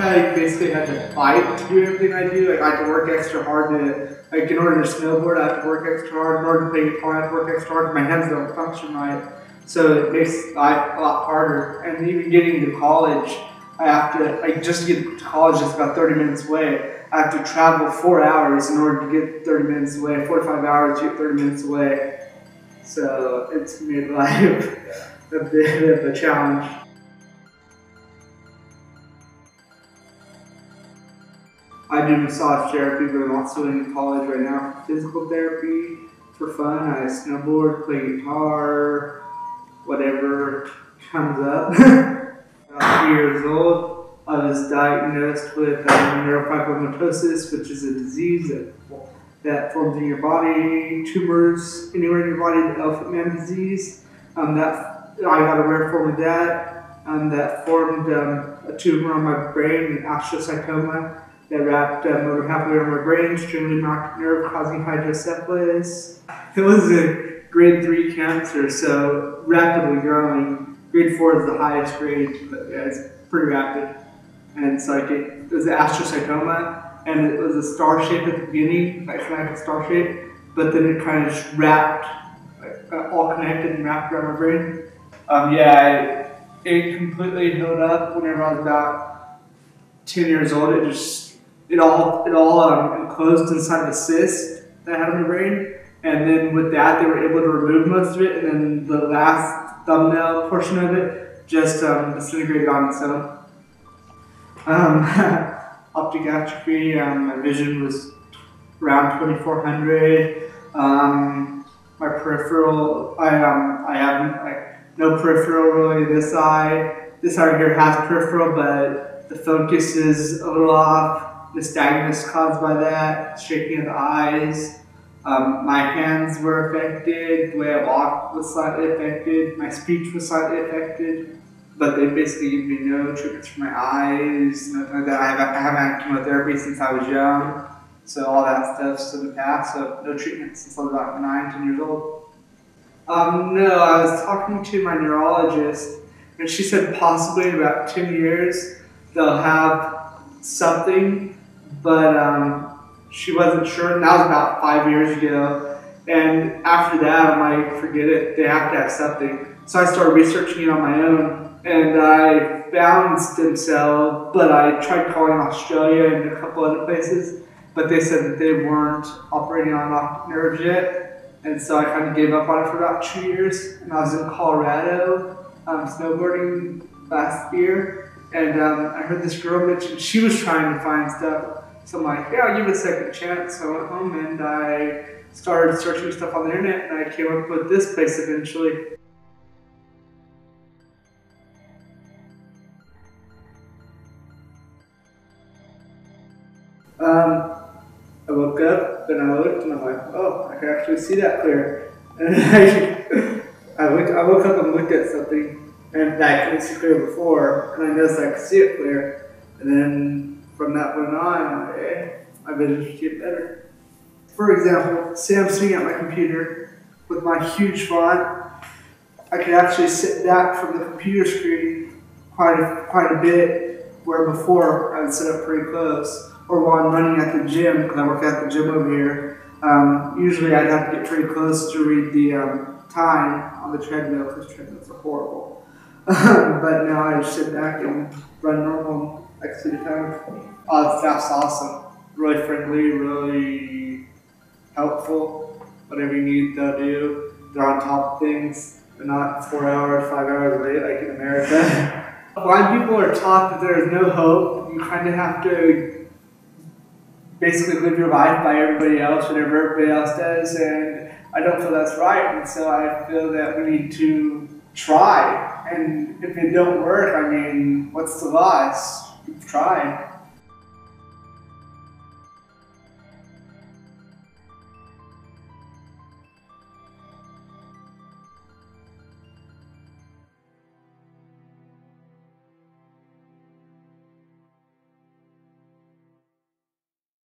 I basically had to fight to do everything I do. Like I had to work extra hard to, like in order to snowboard, I have to work extra hard. In order to play guitar, I have to work extra hard. My hands don't function right, so it makes life a lot harder. And even getting to college, I have to, like just to get to college is about 30 minutes away. I have to travel 4 hours in order to get 30 minutes away, 45 hours to get 30 minutes away. So it's made life a bit of a challenge. I do massage therapy, but I'm also in college right now for physical therapy. For fun, I snowboard, play guitar, whatever comes up. About 3 years old, I was diagnosed with neurofibromatosis, which is a disease that forms in your body, tumors anywhere in your body, the elephant man disease. I got a rare form of that. That formed a tumor on my brain, an astrocytoma, that wrapped over halfway around my brain, streamlined my nerve, causing hydrocephalus. It was a grade 3 cancer, so rapidly growing. Grade 4 is the highest grade, but yeah, it's pretty rapid. And it's like it was an astrocytoma, and it was a star shape at the beginning, like a star shape, but then it kind of just wrapped, all connected and wrapped around my brain. It completely healed up whenever I was about 10 years old. It all enclosed inside of a cyst that I had on my brain, and then with that they were able to remove most of it, and then the last thumbnail portion of it just disintegrated on its own. Optic atrophy. My vision was around 2400. My peripheral. I have no peripheral really. This eye right here has peripheral, but the focus is a little off. Nystagmus caused by that, shaking of the eyes. My hands were affected, the way I walked was slightly affected, my speech was slightly affected, but they basically gave me no treatments for my eyes, nothing like that. I haven't had chemotherapy since I was young, so all that stuff's in the past, so no treatment since I was about 9, 10 years old. No, I was talking to my neurologist, and she said possibly in about 10 years they'll have something, but she wasn't sure, and that was about 5 years ago. And after that, I'm like, forget it, they have to have something. So I started researching it on my own, and I found stem cell, but I tried calling Australia and a couple other places, but they said that they weren't operating on optic nerves yet. And so I kind of gave up on it for about 2 years, and I was in Colorado snowboarding last year, and I heard this girl mention she was trying to find stuff. So I'm like, yeah, I'll give it a second chance. So I went home and I started searching stuff on the internet, and I came up with this place eventually. I woke up and I looked and I'm like, oh, I can actually see that clear. And I woke up and looked at something and I couldn't see clear before, and I noticed I could see it clear. And then from that point on, my vision should get better. For example, say I'm sitting at my computer with my huge font. I could actually sit back from the computer screen quite a bit, where before I would sit up pretty close. Or while I'm running at the gym, because I work at the gym over here, usually I'd have to get pretty close to read the time on the treadmill, because treadmills are horrible. But now I just sit back and run normal, like see the time. Oh, the staff's awesome. Really friendly, really helpful. Whatever you need, they'll do. They're on top of things. They're not 4 hours, 5 hours late like in America. Blind people are taught that there is no hope. You kind of have to basically live your life by everybody else, whatever everybody else does, and I don't feel that's right, and so I feel that we need to try, and if it don't work, I mean, what's the loss? We've tried.